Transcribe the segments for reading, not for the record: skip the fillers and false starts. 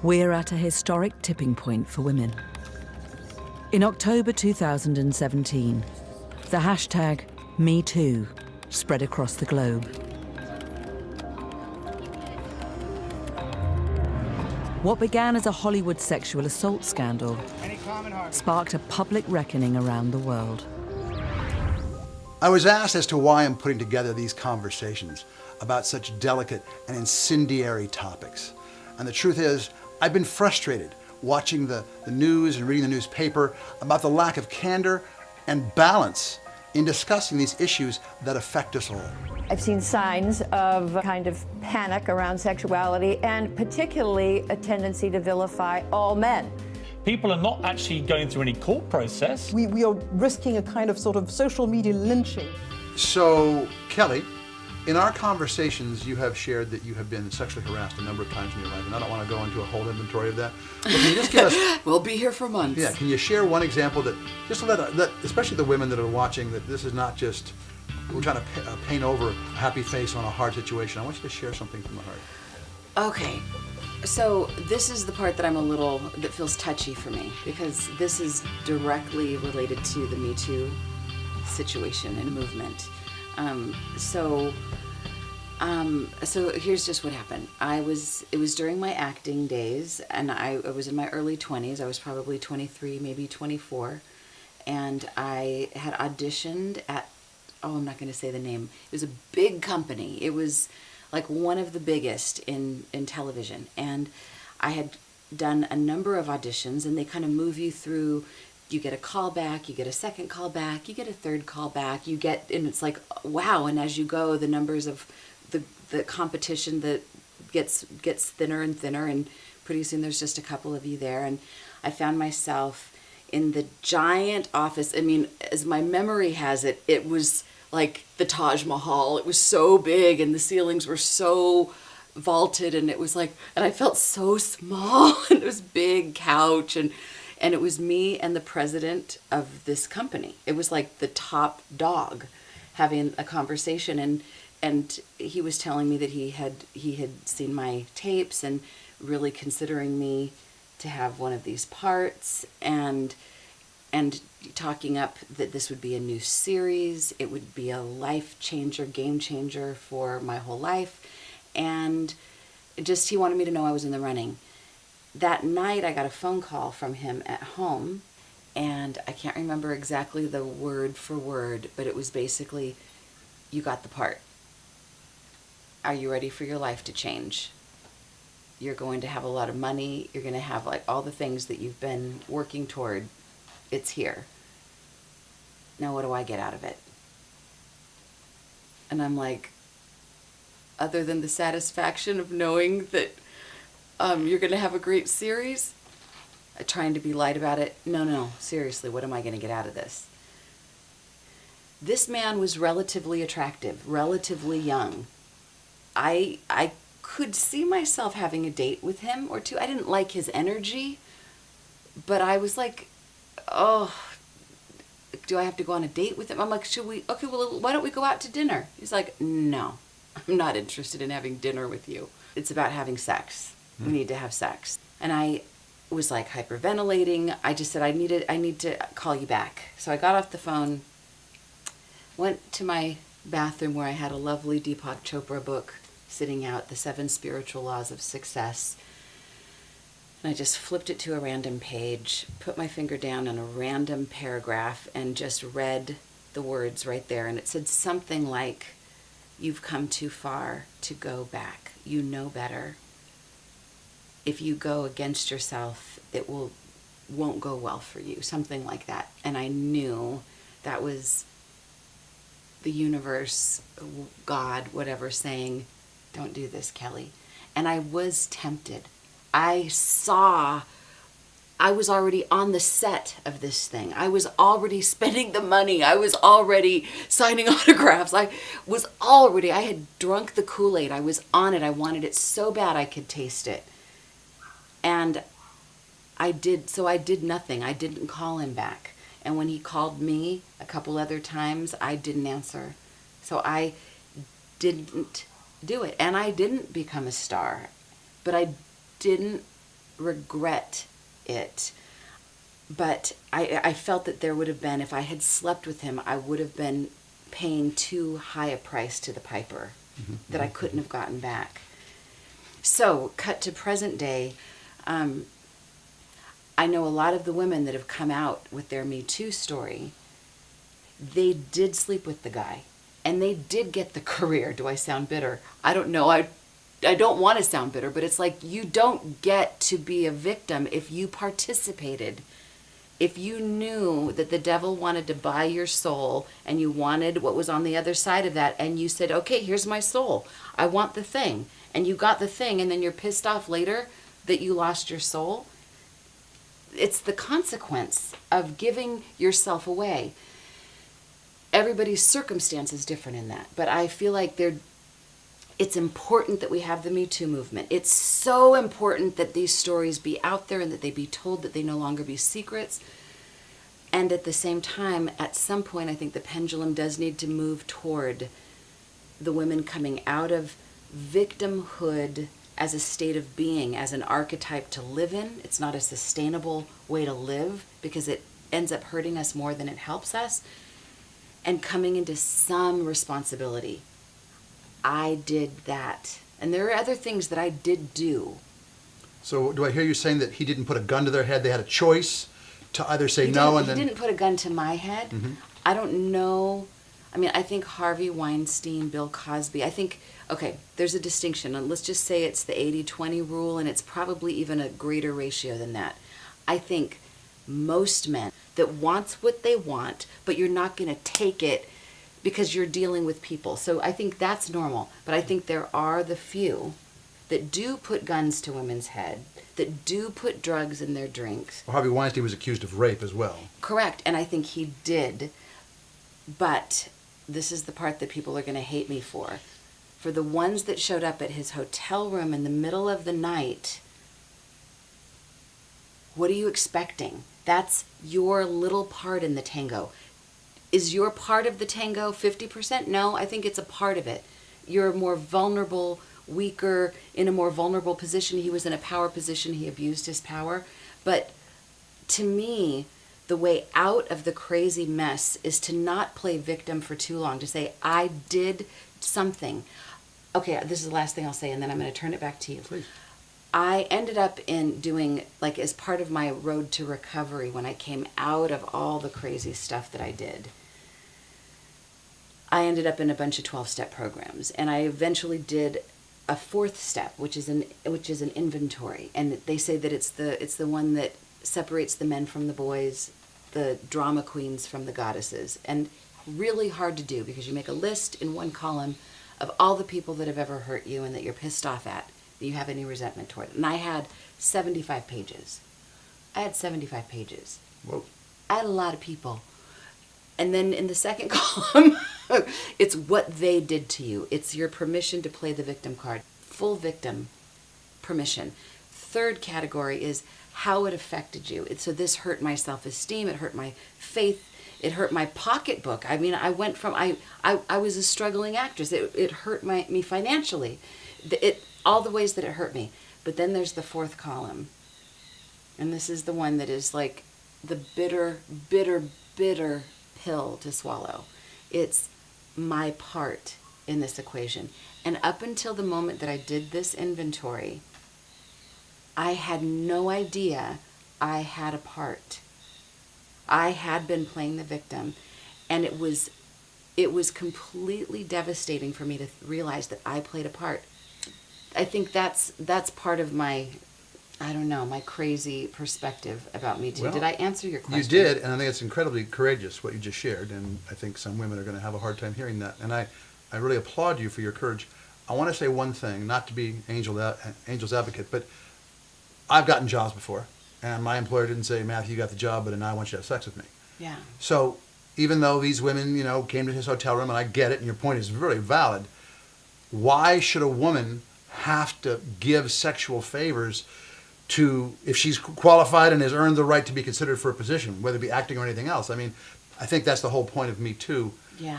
We're at a historic tipping point for women. In October 2017, the hashtag #MeToo spread across the globe. What began as a Hollywood sexual assault scandal sparked a public reckoning around the world. I was asked as to why I'm putting together these conversations about such delicate and incendiary topics. And the truth is, I've been frustrated watching the news and reading the newspaper about the lack of candor and balance in discussing these issues that affect us all. I've seen signs of kind of panic around sexuality and particularly a tendency to vilify all men. People are not actually going through any court process. We are risking a kind of sort of social media lynching. So, Kelly, in our conversations, you have shared that you have been sexually harassed a number of times in your life, and I don't want to go into a whole inventory of that. But can you just give us... We'll be here for months. Yeah, can you share one example that, just to let especially the women that are watching, that this is not just, we're trying to paint over a happy face on a hard situation. I want you to share something from the heart. Okay, so this is the part that that feels touchy for me, because this is directly related to the Me Too situation and movement. So here's just what happened. It was during my acting days, and I was in my early 20s. I was probably 23, maybe 24. And I had auditioned at, I'm not going to say the name. It was a big company. It was like one of the biggest in television. And I had done a number of auditions, and they kind of move you through. You get a call back, you get a second call back, you get a third call back, and it's like, wow. And as you go, the numbers of the competition that gets thinner and thinner, and pretty soon there's just a couple of you there. And I found myself in the giant office. I mean, as my memory has it, it was like the Taj Mahal. It was so big, and the ceilings were so vaulted, and it was like, and I felt so small, and it was big couch, and it was me and the president of this company. It was like the top dog having a conversation, and he was telling me that he had seen my tapes and really considering me to have one of these parts, and talking up that this would be a new series. It would be a life changer, game changer for my whole life, and just he wanted me to know I was in the running. That night I got a phone call from him at home, and I can't remember exactly the word for word, but it was basically, you got the part. Are you ready for your life to change? You're going to have a lot of money. You're going to have like all the things that you've been working toward. It's here. Now what do I get out of it? And I'm like, other than the satisfaction of knowing that you're going to have a great series, trying to be light about it. No, seriously, what am I going to get out of this? This man was relatively attractive, relatively young. I could see myself having a date with him or two. I didn't like his energy, but I was like, oh, do I have to go on a date with him? I'm like, okay, well, why don't we go out to dinner? He's like, no, I'm not interested in having dinner with you. It's about having sex. We need to have sex. And I was like hyperventilating. I just said, I need to call you back. So I got off the phone, went to my bathroom where I had a lovely Deepak Chopra book sitting out, The 7 Spiritual Laws of Success. And I just flipped it to a random page, put my finger down on a random paragraph, and just read the words right there. And it said something like, you've come too far to go back. You know better. If you go against yourself, it won't go well for you. Something like that. And I knew that was the universe, God, whatever, saying, don't do this, Kelly. And I was tempted. I was already on the set of this thing. I was already spending the money. I was already signing autographs. I had drunk the Kool-Aid. I was on it. I wanted it so bad I could taste it. And I did nothing. I didn't call him back. And when he called me a couple other times, I didn't answer. So I didn't do it. And I didn't become a star. But I didn't regret it. But I felt that there would have been, if I had slept with him, I would have been paying too high a price to the piper that I couldn't have gotten back. So, cut to present day, I know a lot of the women that have come out with their Me Too story, they did sleep with the guy, and they did get the career. Do I sound bitter? I don't know. I don't want to sound bitter, but it's like, you don't get to be a victim if you participated. If you knew that the devil wanted to buy your soul and you wanted what was on the other side of that, and you said, okay, here's my soul, I want the thing, and you got the thing, and then you're pissed off later that you lost your soul, it's the consequence of giving yourself away. Everybody's circumstance is different in that, but I feel like it's important that we have the Me Too movement. It's so important that these stories be out there and that they be told, that they no longer be secrets. And at the same time, at some point, I think the pendulum does need to move toward the women coming out of victimhood as a state of being, as an archetype to live in. It's not a sustainable way to live because it ends up hurting us more than it helps us. And coming into some responsibility. I did that. And there are other things that I did do. So do I hear you saying that he didn't put a gun to their head? They had a choice to either say no and then... He didn't put a gun to my head. I don't know. I mean, I think Harvey Weinstein, Bill Cosby, I think, okay, there's a distinction. And let's just say it's the 80-20 rule, and it's probably even a greater ratio than that. I think most men that wants what they want, but you're not going to take it because you're dealing with people. So I think that's normal. But I think there are the few that do put guns to women's head, that do put drugs in their drinks. Well, Harvey Weinstein was accused of rape as well. Correct, and I think he did. But this is the part that people are going to hate me for. For the ones that showed up at his hotel room in the middle of the night, what are you expecting? That's your little part in the tango. Is your part of the tango 50%? No, I think it's a part of it. You're more vulnerable, weaker, in a more vulnerable position. He was in a power position. He abused his power. But to me, the way out of the crazy mess is to not play victim for too long, to say, I did something. Okay, this is the last thing I'll say, and then I'm going to turn it back to you. Please. I ended up in doing, like, as part of my road to recovery, when I came out of all the crazy stuff that I did, I ended up in a bunch of 12-step programs, and I eventually did a fourth step, which is an inventory, and they say that it's the one that separates the men from the boys, the drama queens from the goddesses, and really hard to do because you make a list in one column of all the people that have ever hurt you and that you're pissed off at, that you have any resentment toward. And I had 75 pages. Whoa. I had a lot of people. And then in the second column, it's what they did to you. It's your permission to play the victim card. Full victim permission. Third category is how it affected you. So this hurt my self-esteem. It hurt my faith. It hurt my pocketbook. I mean, I went from, I was a struggling actress. It hurt me financially. All the ways that it hurt me. But then there's the fourth column. And this is the one that is like the bitter, bitter, bitter pill to swallow. It's my part in this equation. And up until the moment that I did this inventory, I had no idea I had a part. I had been playing the victim, and it was completely devastating for me to realize that I played a part. I think that's part of my, I don't know, my crazy perspective about Me Too. Well, did I answer your question? You did, and I think it's incredibly courageous what you just shared, and I think some women are going to have a hard time hearing that. And I really applaud you for your courage. I want to say one thing, not to be angel's advocate, but I've gotten jobs before, and my employer didn't say, Matthew, you got the job, but now I want you to have sex with me. Yeah. So even though these women, came to his hotel room, and I get it, and your point is very valid, why should a woman have to give sexual favors to, if she's qualified and has earned the right to be considered for a position, whether it be acting or anything else? I mean, I think that's the whole point of Me Too,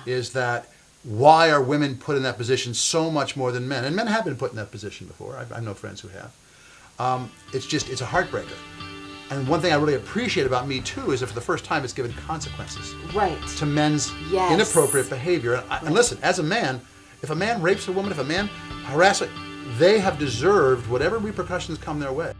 is that why are women put in that position so much more than men? And men have been put in that position before. I know friends who have. It's a heartbreaker. And one thing I really appreciate about Me Too is that for the first time it's given consequences Right. to men's Yes. inappropriate behavior. And listen, as a man, if a man rapes a woman, if a man harasses, they have deserved whatever repercussions come their way.